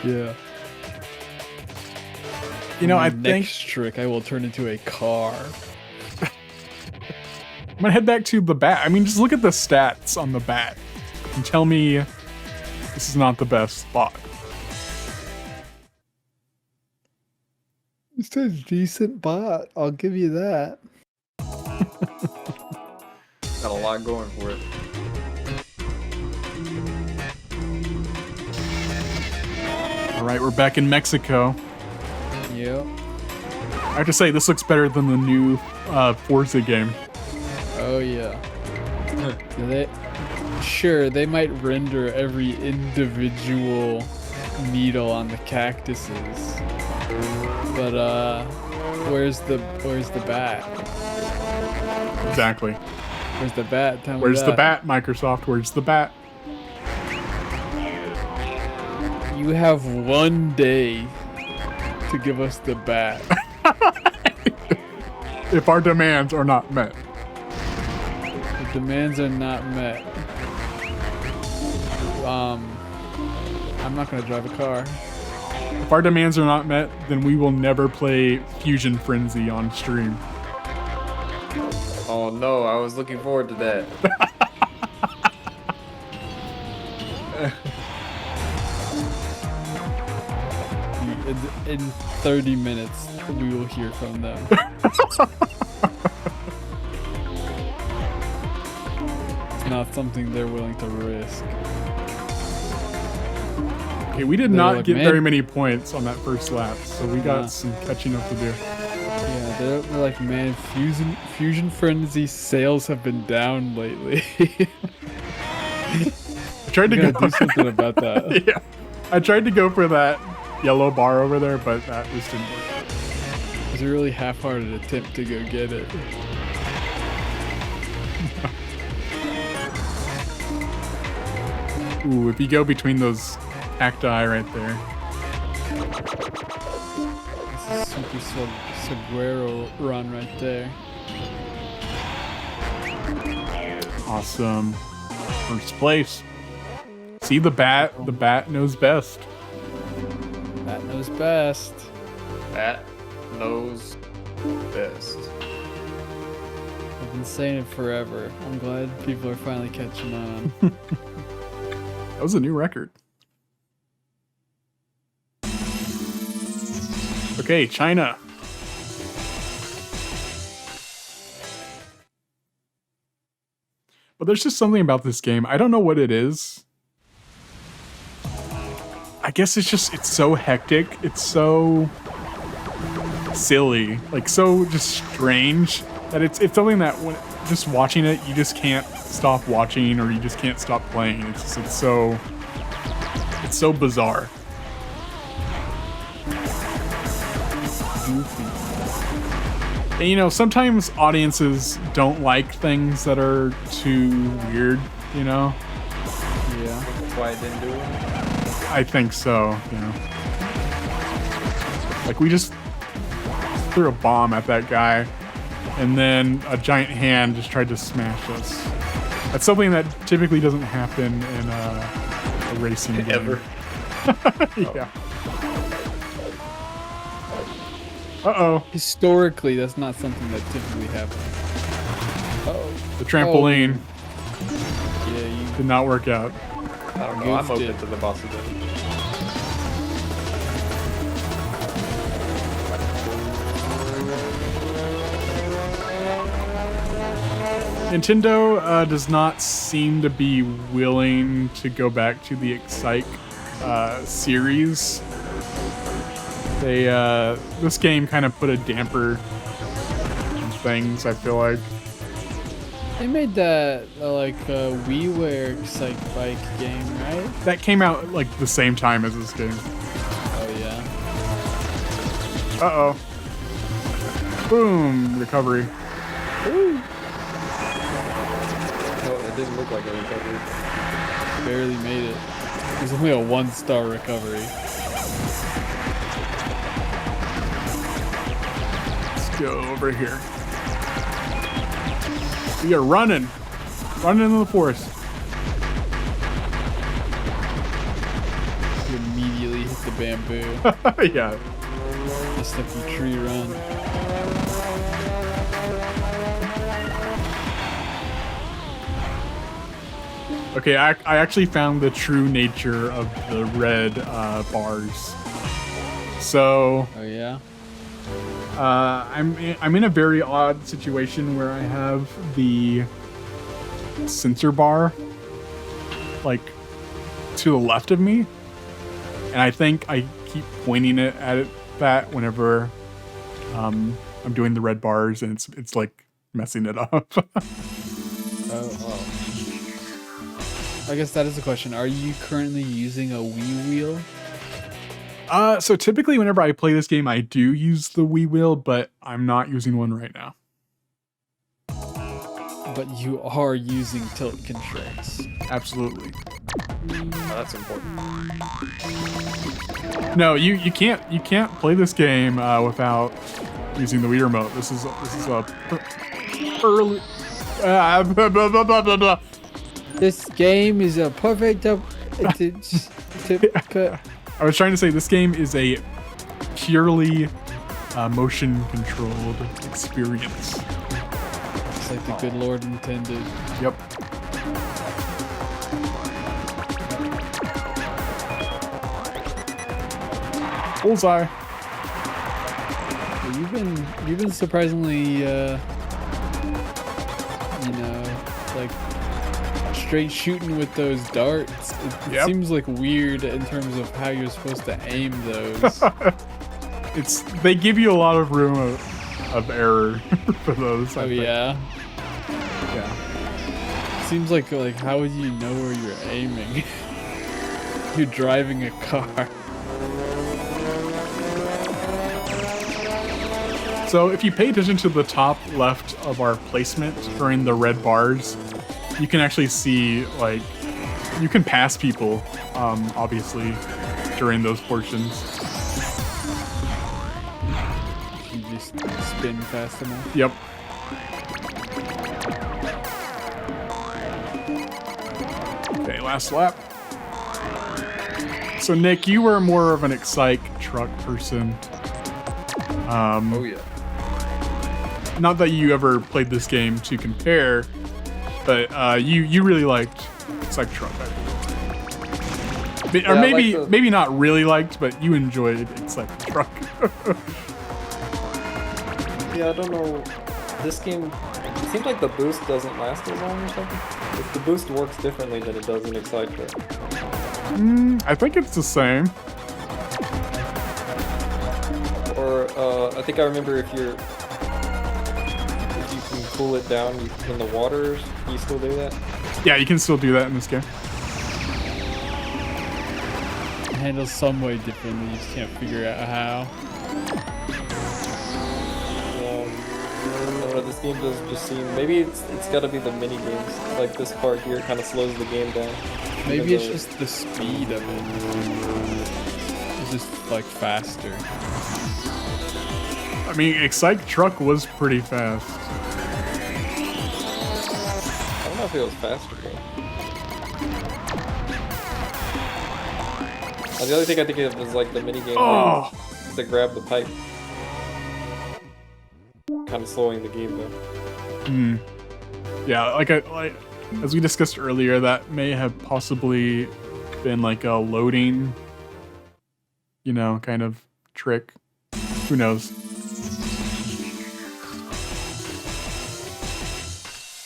Yeah. You know, I Next think trick, I will turn into a car. I'm gonna head back to the bat. I mean, just look at the stats on the bat and tell me this is not the best spot. It's a decent bot. I'll give you that. Got a lot going for it. All right, we're back in Mexico. Yep. I have to say, this looks better than the new Forza game. Oh yeah. They might render every individual needle on the cactuses, but where's the bat? Exactly. Where's the bat? Tell me Where's the that. bat, Microsoft? Where's the bat? You have 1 day to give us the bat. If our demands are not met. The demands are not met. I'm not gonna drive a car. If our demands are not met, then we will never play Fusion Frenzy on stream. Oh no, I was looking forward to that. In 30 minutes, we will hear from them. It's not something they're willing to risk. Okay, we did They're not like, get "Man." very many points on that first lap, so we got Nah. some catching up to do. Yeah, they're like, man, Fusion Frenzy sales have been down lately. I tried to We go gotta do something about that. Yeah, I tried to go for that yellow bar over there, but that just didn't work. It was a really half-hearted attempt to go get it. Ooh, if you go between those cacti right there. This is super Saguero run right there. Awesome. First place. See the bat knows best. That knows best. That knows best. I've been saying it forever. I'm glad people are finally catching on. That was a new record. Okay, China. But there's just something about this game. I don't know what it is. I guess it's so hectic. It's so silly. Like so just strange that it's something that when just watching it, you just can't stop watching or you just can't stop playing. It's so bizarre. Goofy. And you know, sometimes audiences don't like things that are too weird, you know? Yeah. That's why I didn't do it. I think so, you know. Like we just threw a bomb at that guy and then a giant hand just tried to smash us. That's something that typically doesn't happen in a racing game. Ever. Yeah. Uh-oh. Historically, that's not something that typically happens. Uh-oh. The trampoline Yeah, you did not work out. I don't know. I'm Goofed open it. to the possibility. Nintendo does not seem to be willing to go back to the Excite series. They this game kind of put a damper on things, I feel like. They made that like WiiWare Excite Bike game, right? That came out like the same time as this game. Oh yeah. Uh-oh. Boom, recovery. Ooh. No, it didn't look like a recovery. Barely made it. It was only a 1-star recovery. Let's go over here. We are running into the forest. bamboo. Yeah. Just like the tree run. Okay, I actually found the true nature of the red bars. So Oh yeah. I'm in a very odd situation where I have the sensor bar like to the left of me, and I think I keep pointing it at that whenever I'm doing the red bars, and it's like messing it up. Oh. I guess that is the question. Are you currently using a Wii wheel? So typically whenever I play this game, I do use the Wii wheel, but I'm not using one right now. But you are using tilt controls. Absolutely. Oh, that's important. No, you can't play this game without using the Wii remote. This is a early. Blah, blah, blah, blah, blah. This game is a perfect I was trying to say this game is a purely motion controlled experience. It's like the good Lord intended. Yep. Bullseye. Well, you've been surprisingly like straight shooting with those darts. It seems like weird in terms of how you're supposed to aim those. They give you a lot of room of error for those. Oh yeah. Yeah. Seems like how would you know where you're aiming? You're driving a car. So if you pay attention to the top left of our placement during the red bars, you can actually see, like, you can pass people, obviously, during those portions. You just spin fast enough. Yep. Okay, last lap. So Nick, you were more of an Excite truck person. Oh yeah. Not that you ever played this game to compare, but you really liked Excite truck, I believe. Or maybe not really liked, but you enjoyed Excite truck. Yeah, I don't know. This game, it seems like the boost doesn't last as long or something. If the boost works differently than it does in ExciteBots. I think it's the same. Or I think I remember if you can cool it down in the waters, can you still do that? Yeah, you can still do that in this game. It handles some way differently. You just can't figure out how. I don't know, this game does just seem... Maybe it's got to be the mini games. Like this part here kind of slows the game down. Maybe it's just the speed of it. It's just like faster. I mean, Excite truck was pretty fast. I don't know if it was faster though. The other thing I think of is like the mini game to grab the pipe. Kind of slowing the game though. Yeah, like as we discussed earlier, that may have possibly been like a loading, kind of trick. Who knows?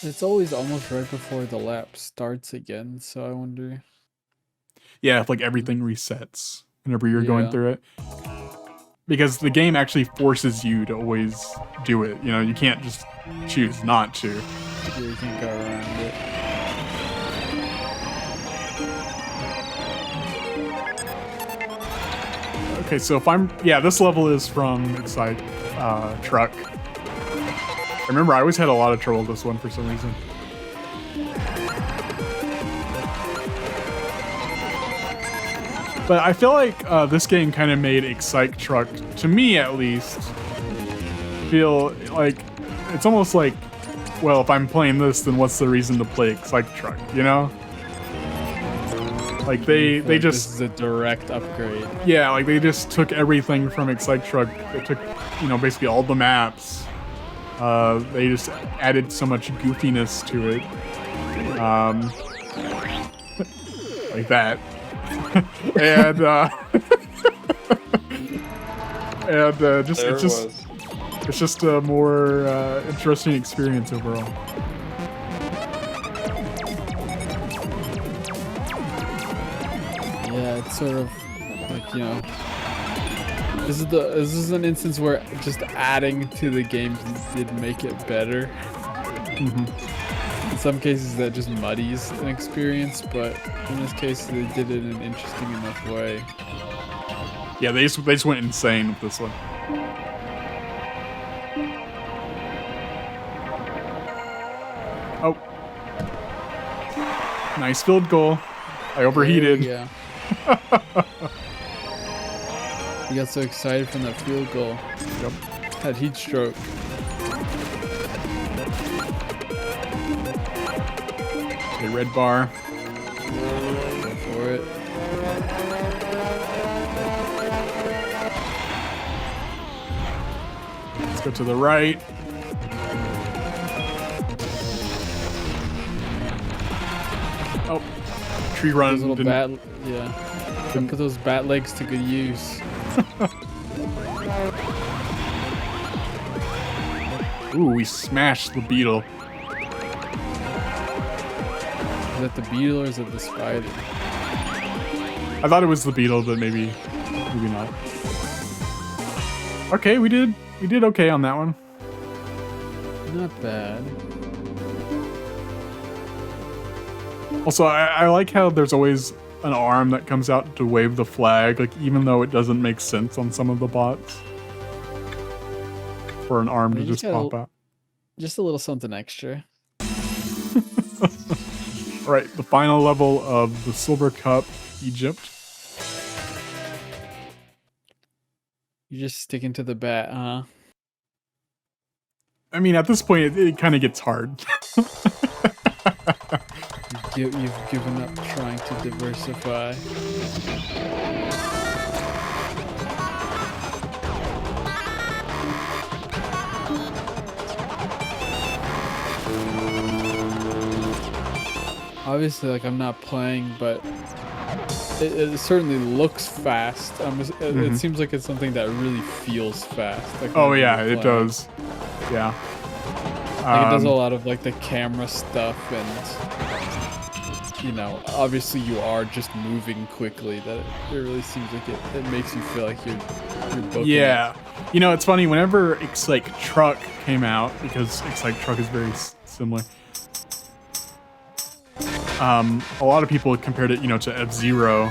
It's always almost right before the lap starts again, so I wonder. Yeah, if like everything resets whenever you're going through it. Because the game actually forces you to always do it. You can't just choose not to. Yeah, you can't go around it. Okay, so this level is from Excite Truck. I remember I always had a lot of trouble with this one for some reason. But I feel like this game kind of made Excite Truck, to me at least, feel like it's almost like, well, if I'm playing this, then what's the reason to play Excite Truck, Like they Like just this is a direct upgrade. yeah, like they just took everything from Excite Truck. They took basically all the maps. They just added so much goofiness to it. Like that. and it's just a more interesting experience overall. Yeah, it's sort of like, this is an instance where just adding to the game did make it better. In some cases that just muddies an experience, but in this case they did it in an interesting enough way. Yeah, they just went insane with this one. Oh. Nice field goal. I overheated. Yeah. You got so excited from that field goal. Yep. Had heat stroke. The red bar. Go for it. Let's go to the right. Oh, tree run. Those little bat, yeah. Don't put those bat legs to good use. Ooh, we smashed the beetle. Is that the beetle or is it the spider? I thought it was the beetle, but maybe not. Okay, we did okay on that one. Not bad. Also, I like how there's always an arm that comes out to wave the flag, like even though it doesn't make sense on some of the bots. For an arm to just pop out. Just a little something extra. Alright, the final level of the Silver Cup, Egypt. You're just sticking to the bat, huh? I mean, at this point, it kind of gets hard. You've given up trying to diversify. Obviously, like, I'm not playing, but it certainly looks fast. It seems like it's something that really feels fast. Like, oh yeah, it does. Yeah. Like, it does a lot of like the camera stuff, and obviously you are just moving quickly. That it really seems like it makes you feel like you're booking. Yeah. It's funny. Whenever Excite Truck came out, because Excite Truck is very similar. A lot of people compared it, to F-Zero,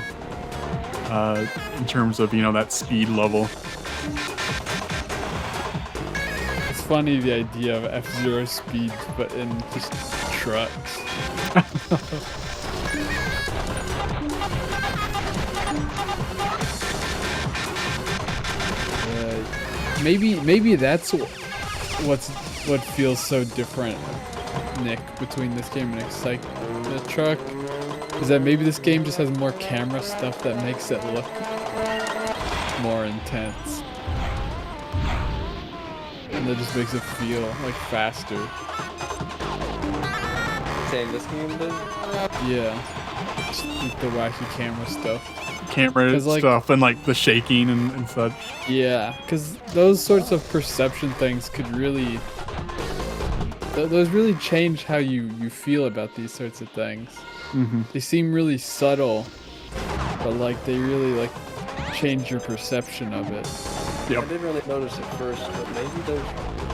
in terms of, that speed level. It's funny the idea of F-Zero speed, but in just trucks. Maybe that's what feels so different, Nick, between this game and Excite Truck, is that maybe this game just has more camera stuff that makes it look more intense, and that just makes it feel like faster. Saying this game did? Yeah, just like the wacky camera stuff. Camera stuff and like the shaking and such. Yeah, because those sorts of perception things could really, those really change how you feel about these sorts of things. They seem really subtle, but like they really like change your perception of it. Yep. I didn't really notice it first, but maybe there's,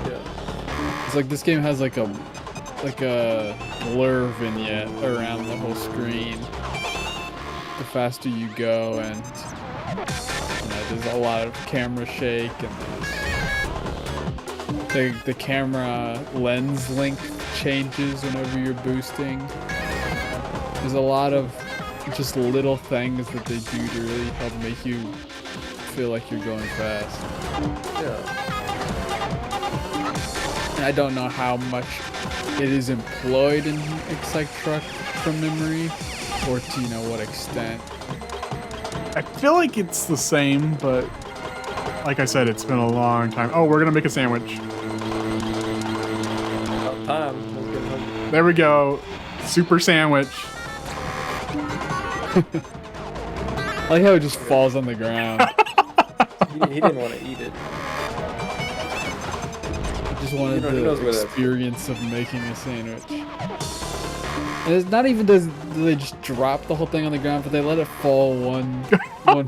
yeah. It's like this game has like a blur vignette around the whole screen. The faster you go, and there's a lot of camera shake, and the camera lens length changes whenever you're boosting. There's a lot of just little things that they do to really help make you feel like you're going fast. Yeah. And I don't know how much it is employed in Excite Truck from memory, or to, you know, what extent? I feel like it's the same, but like I said, it's been a long time. Oh, we're gonna make a sandwich. About time. Let's get hungry. There we go. Super sandwich. I like how it just falls on the ground. He didn't want to eat it. I just wanted Who knows the where that's- experience of making a sandwich. And it's not even do they just drop the whole thing on the ground, but they let it fall one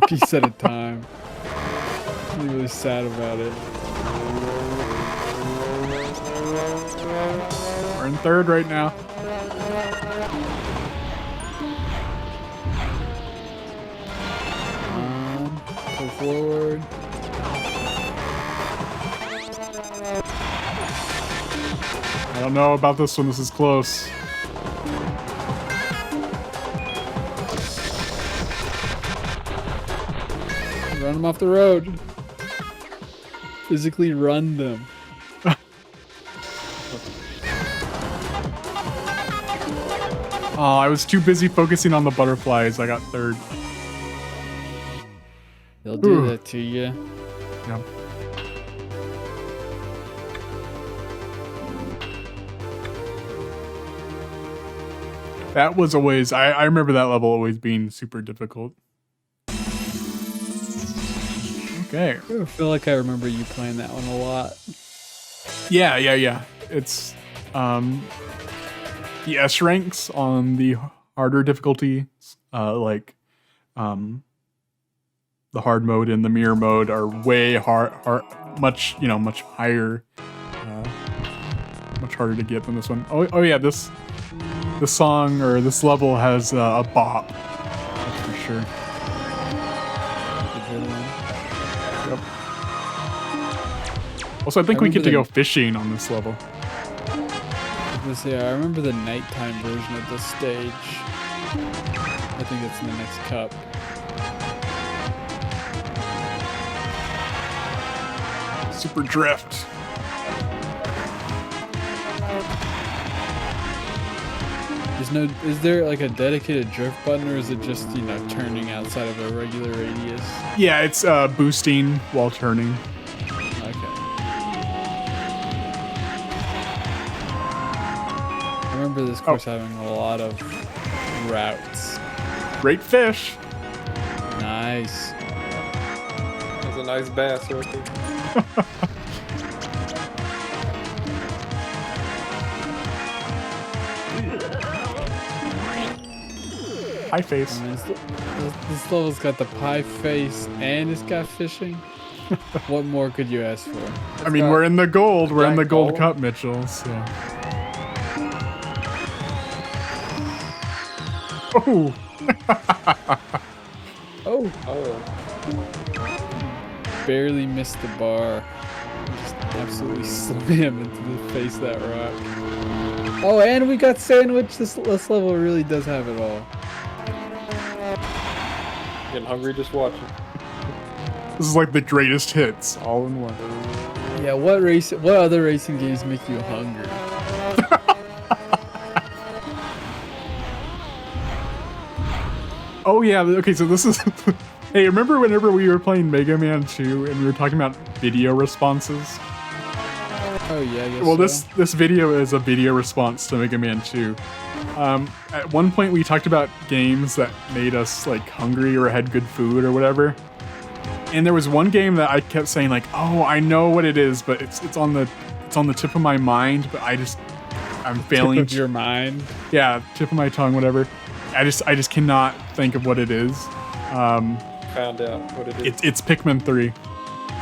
piece at a time. I'm really sad about it. We're in third right now. Go forward. I don't know about this one. This is close. Run them off the road. Physically run them. Oh, I was too busy focusing on the butterflies. I got third. They'll do Ooh. that to you. Yeah. That was always, I remember that level always being super difficult. Okay. I feel like I remember you playing that one a lot. Yeah. It's the S ranks on the harder difficulty, the hard mode and the mirror mode are way much higher, much harder to get than this one. Oh yeah, this song or this level has a bop. That's for sure. Yep. Also, I think we get to go fishing on this level. I remember the nighttime version of this stage. I think it's in the next cup. Super drift. Is there like a dedicated drift button, or is it just, you know, turning outside of a regular radius? Yeah, it's boosting while turning. Okay. I remember this course having a lot of routes. Great fish. Nice. That's a nice bass right there. Pie face. I mean, this level's got the pie face and it's got fishing. What more could you ask for? I mean, we're in the gold. We're in the gold Gold. cup, Mitchell. So. Oh. Oh, Oh. barely missed the bar. Just absolutely slam into the face of that rock. Oh, and we got sandwich. This level really does have it all. Getting hungry just watching. This is like the greatest hits all in one. Yeah, what other racing games make you hungry? Oh yeah, okay, so this is... Hey, remember whenever we were playing Mega Man 2 and we were talking about video responses? Oh yeah, I guess Well, so. this video is a video response to Mega Man 2. At one point we talked about games that made us like hungry or had good food or whatever. And there was one game that I kept saying like, "Oh, I know what it is, but it's on the tip of my mind, but I'm failing Tip of your mind. Yeah, tip of my tongue, whatever. I just cannot think of what it is. Found out what it is. It's Pikmin 3.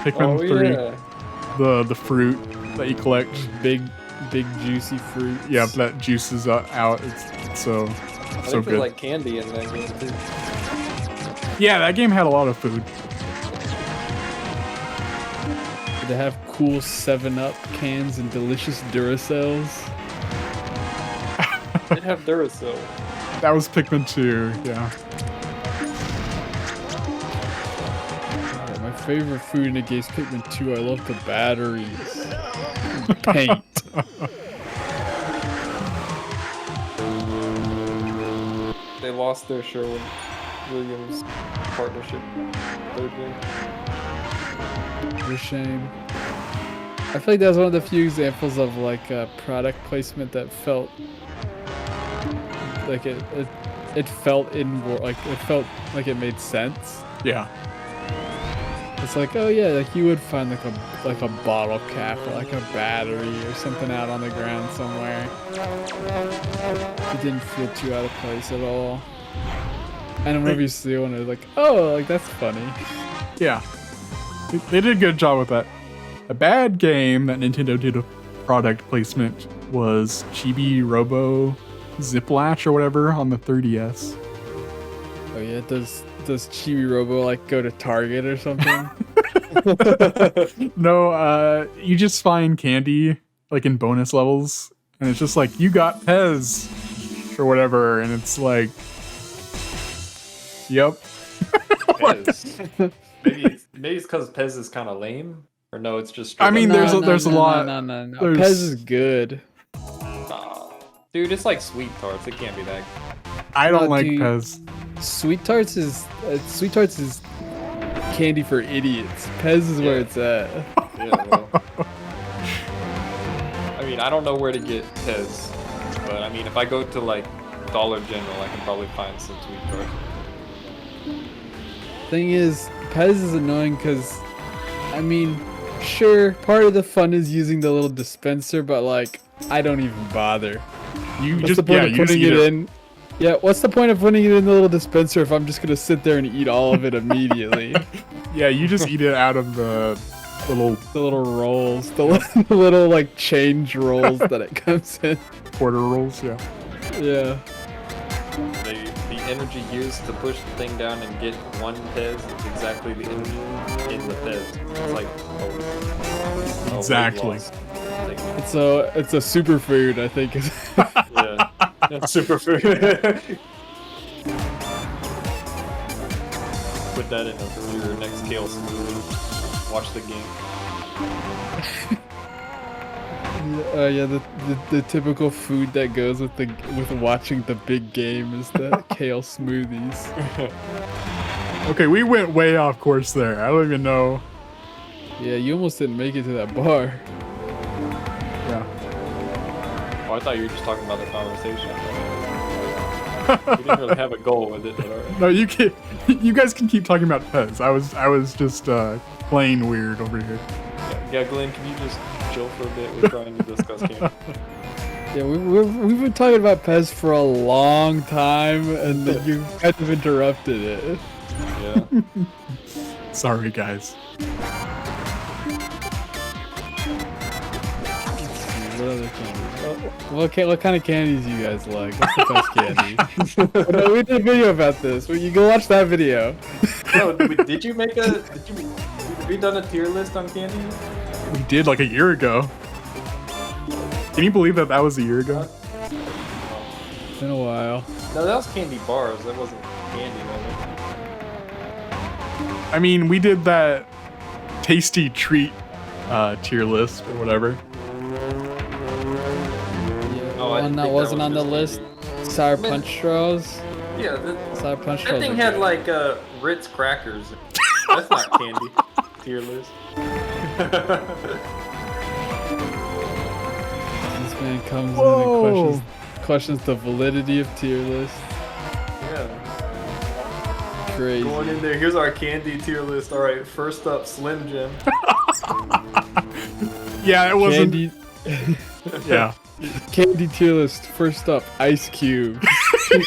Pikmin 3. Yeah. The fruit that you collect. Big juicy fruit. Yeah, that juices out. It's so I so think good. there's like candy in that game too. Yeah, that game had a lot of food. They have cool 7-Up cans and delicious Duracells. They have Duracell. That was Pikmin 2, yeah. Alright, my favorite food in a game is Pikmin 2. I love the batteries. And paint. they lost their Sherwin-Williams partnership. Third game. What a shame. I feel like that was one of the few examples of like a product placement that felt like it felt like it made sense. Yeah. It's like, oh yeah, like you would find like a bottle cap or like a battery or something out on the ground somewhere. It didn't feel too out of place at all. And whenever you see one, it's like, oh, like that's funny. Yeah. They did a good job with that. A bad game that Nintendo did a product placement was Chibi Robo Zip Latch or whatever on the 3DS. Oh yeah, does Chibi Robo like go to Target or something? No, you just find candy like in bonus levels, and it's just like you got PEZ or whatever, and it's like, yep. PEZ. Maybe it's because PEZ is kind of lame, or no, it's just. I mean, there's a lot. No. PEZ is good. Dude, it's like Sweet Tarts. It can't be that. I don't like PEZ. Sweet Tarts is candy for idiots. PEZ is where it's at. Yeah, well. I mean, I don't know where to get PEZ, but I mean, if I go to like Dollar General, I can probably find some Sweet Tarts. Thing is, PEZ is annoying because, I mean, sure, part of the fun is using the little dispenser, but like, I don't even bother. What's the point of putting it in? Yeah, what's the point of putting it in the little dispenser if I'm just gonna sit there and eat all of it immediately? Yeah, you just eat it out of the little rolls, the little like change rolls that it comes in. Quarter rolls, yeah. Yeah. The energy used to push the thing down and get one PEZ is exactly the energy in the PEZ. It's like exactly. It's a superfood, I think. Yeah. Superfood. Put that in your next kale smoothie. Watch the game. Yeah, the typical food that goes with watching the big game is the kale smoothies. Okay, we went way off course there. I don't even know. Yeah, you almost didn't make it to that bar. Yeah. Oh, I thought you were just talking about the conversation. We didn't really have a goal with it, but alright. No, you can. You guys can keep talking about PEZ. I was just playing weird over here. Yeah, Glenn, can you just chill for a bit? We're trying to discuss candy. Yeah, we've been talking about PEZ for a long time, and then you kind of interrupted it. Yeah. Sorry, guys. What kind of candies do you guys like? What's the best candy? No, we did a video about this. You go watch that video. No, did you have you done a tier list on candy? We did like a year ago. Can you believe that was a year ago? It's been a while. No, that was candy bars. That wasn't candy, was it? I mean, we did that tasty treat tier list or whatever. One that wasn't on the list. Sour Punch Straws. Yeah, Sour Punch that Straws. thing had like Ritz crackers. That's not candy. Tier list. This man comes in and questions the validity of tier lists. Yeah. Crazy. Going in there. Here's our candy tier list. All right, first up, Slim Jim. Yeah, it wasn't. Candy. Yeah. Candy tier list. First up, Ice Cube. Yeah,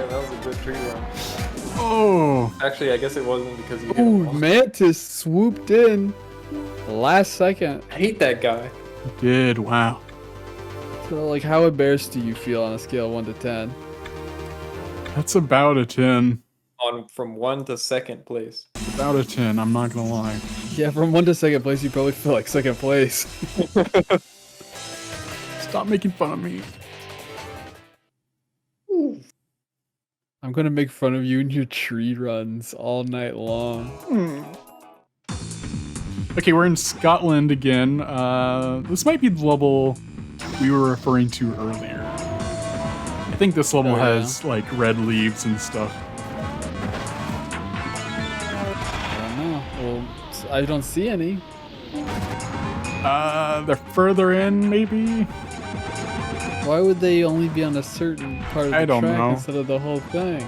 that was a good tree run. Oh. Actually, I guess it wasn't because he hit Ooh, him. Mantis swooped in last second. I hate that guy. Did wow. So, like, how embarrassed do you feel on a scale of 1 to 10? That's about a 10. From 1 to second place. About a 10. I'm not gonna lie. Yeah, from 1 to second place, you probably feel like second place. Stop making fun of me. I'm gonna make fun of you and your tree runs all night long. Okay, we're in Scotland again. This might be the level we were referring to earlier. I think this level has like red leaves and stuff. I don't know. Well, I don't see any. They're further in, maybe? Why would they only be on a certain part of the track instead of the whole thing?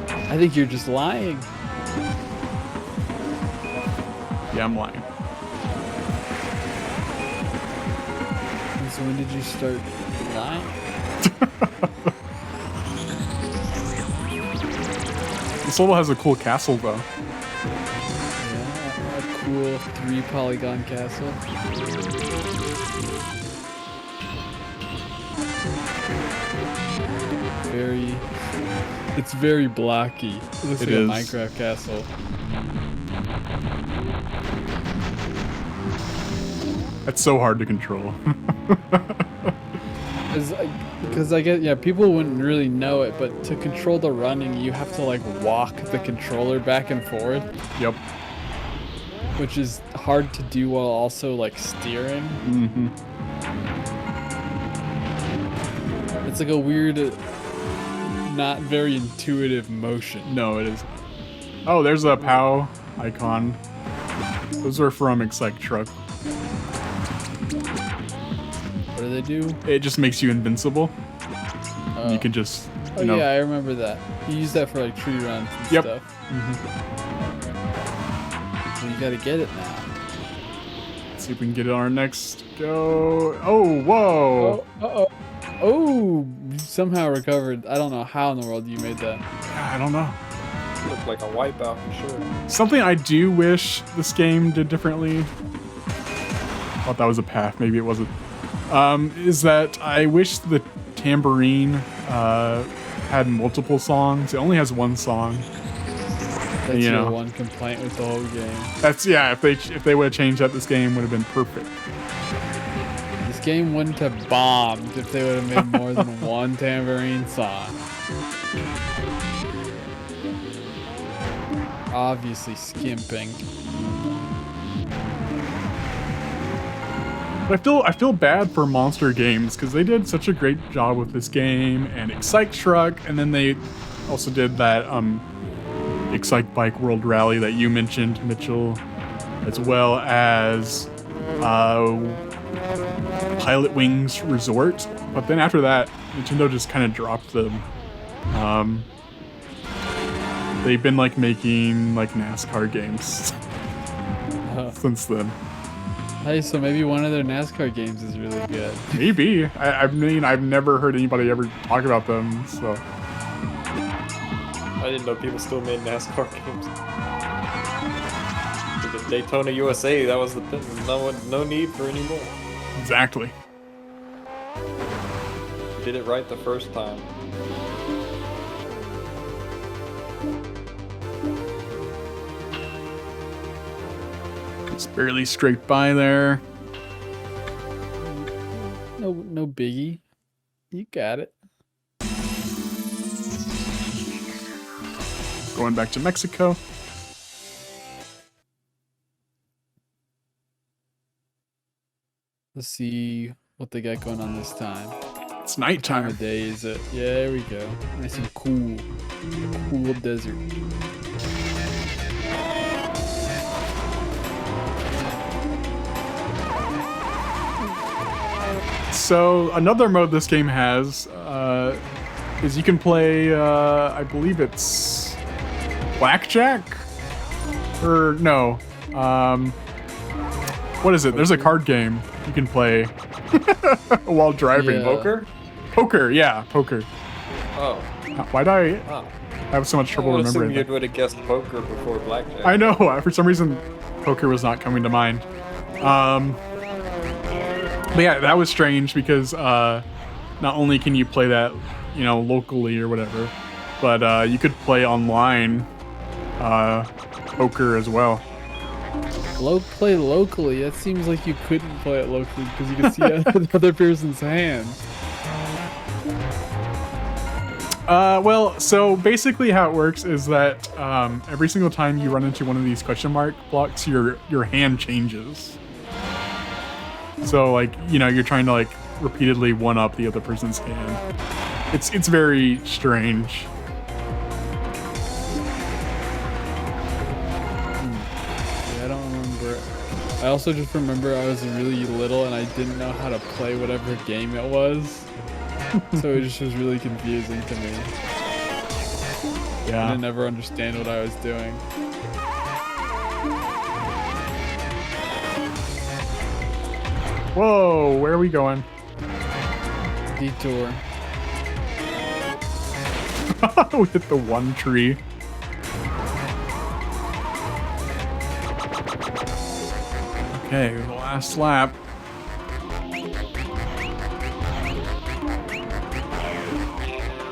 I think you're just lying. Yeah, I'm lying. So when did you start lying? This level has a cool castle, though. Yeah, a cool 3-polygon castle. It's very blocky. It looks like a Minecraft castle. That's so hard to control. Because I get, people wouldn't really know it, but to control the running, you have to like walk the controller back and forth. Yep. Which is hard to do while also like steering. Mm-hmm. It's like a weird, not very intuitive motion. No, it isn't. Oh, there's a POW icon. Those are from ExciteBots. What do they do? It just makes you invincible. Oh. You can just, you know. Yeah, I remember that. You use that for like tree runs and stuff. Mm-hmm. Well, you gotta get it now. Let's see if we can get it on our next go. Oh, whoa. Oh, you somehow recovered. I don't know how in the world you made that. I don't know. Looked like a wipeout for sure. Something I do wish this game did differently. Thought that was a path. Maybe it wasn't. Is that I wish the tambourine had multiple songs. It only has one song. That's your one complaint with the whole game. That's if they would have changed that, this game would have been perfect. This game wouldn't have bombed if they would have made more than one tambourine song. Obviously skimping. But I feel bad for Monster Games because they did such a great job with this game and ExciteBots, and then they also did that ExciteBike World Rally that you mentioned, Mitchell, as well as Pilot Wings Resort. But then after that, Nintendo just kind of dropped them. They've been like making like NASCAR games since then. Hey, so maybe one of their NASCAR games is really good. Maybe. I mean, I've never heard anybody ever talk about them, so. I didn't know people still made NASCAR games. The Daytona USA, that was the thing. No need for any more. Exactly. Did it right the first time. Just barely scraped by there. No biggie. You got it. Going back to Mexico. Let's see what they got going on this time. It's What time nighttime. of day is it? Yeah, there we go. Nice and cool. Cool desert. So another mode this game has is you can play, I believe it's blackjack? Or no. What is it? There's a card game you can play while driving. Yeah. Poker? Poker, yeah, poker. Oh. Why'd I Oh. have so much trouble I would assume remembering you that? would have guessed poker before blackjack. I know, for some reason, poker was not coming to mind. But yeah, that was strange because not only can you play that, locally or whatever, but you could play online poker as well. Play locally. That seems like you couldn't play it locally because you can see the other person's hand. Well, so basically how it works is that every single time you run into one of these question mark blocks, your hand changes. So like, you know, you're trying to like repeatedly one up the other person's hand. It's very strange. Yeah, I don't remember. I also just remember I was really little and I didn't know how to play whatever game it was. So it just was really confusing to me. Yeah. I didn't ever understand what I was doing. Whoa, where are we going? Detour. We hit the one tree. Okay, the last lap.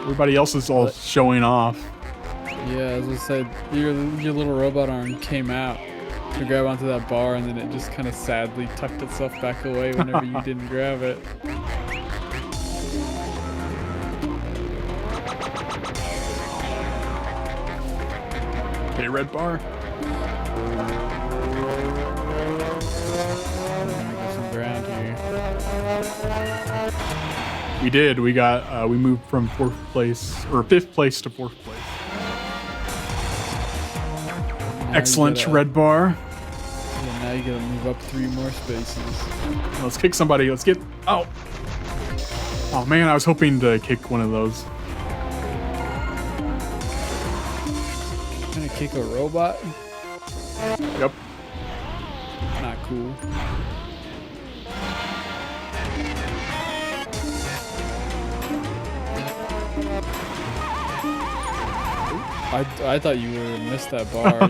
Everybody else is all showing off. Yeah, as I said, your little robot arm came out to grab onto that bar, and then it just kind of sadly tucked itself back away whenever you didn't grab it. Okay, red bar. We're gonna get some ground here. We did. We got. We moved from fifth place to fourth place. Now Excellent, you gotta- red bar. Yeah, now you gotta move up 3 more spaces. Let's kick somebody. Let's get. Oh. Oh man, I was hoping to kick one of those. Gonna kick a robot? Yep. Not cool. I thought you would have missed that bar.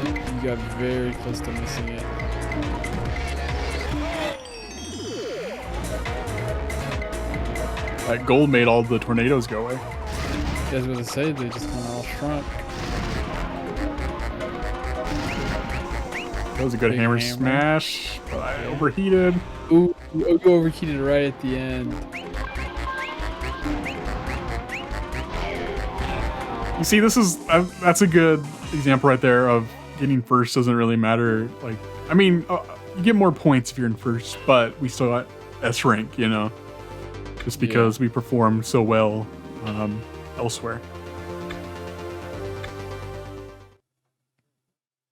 You got very close to missing it. That gold made all the tornadoes go away. I was gonna say they just kind of all shrunk. That was a good Big hammer hammer. smash, but I overheated. Ooh, you overheated right at the end. You see, that's a good example right there of getting first doesn't really matter. Like, I mean, you get more points if you're in first, but we still got S rank, you know, just because we performed so well elsewhere.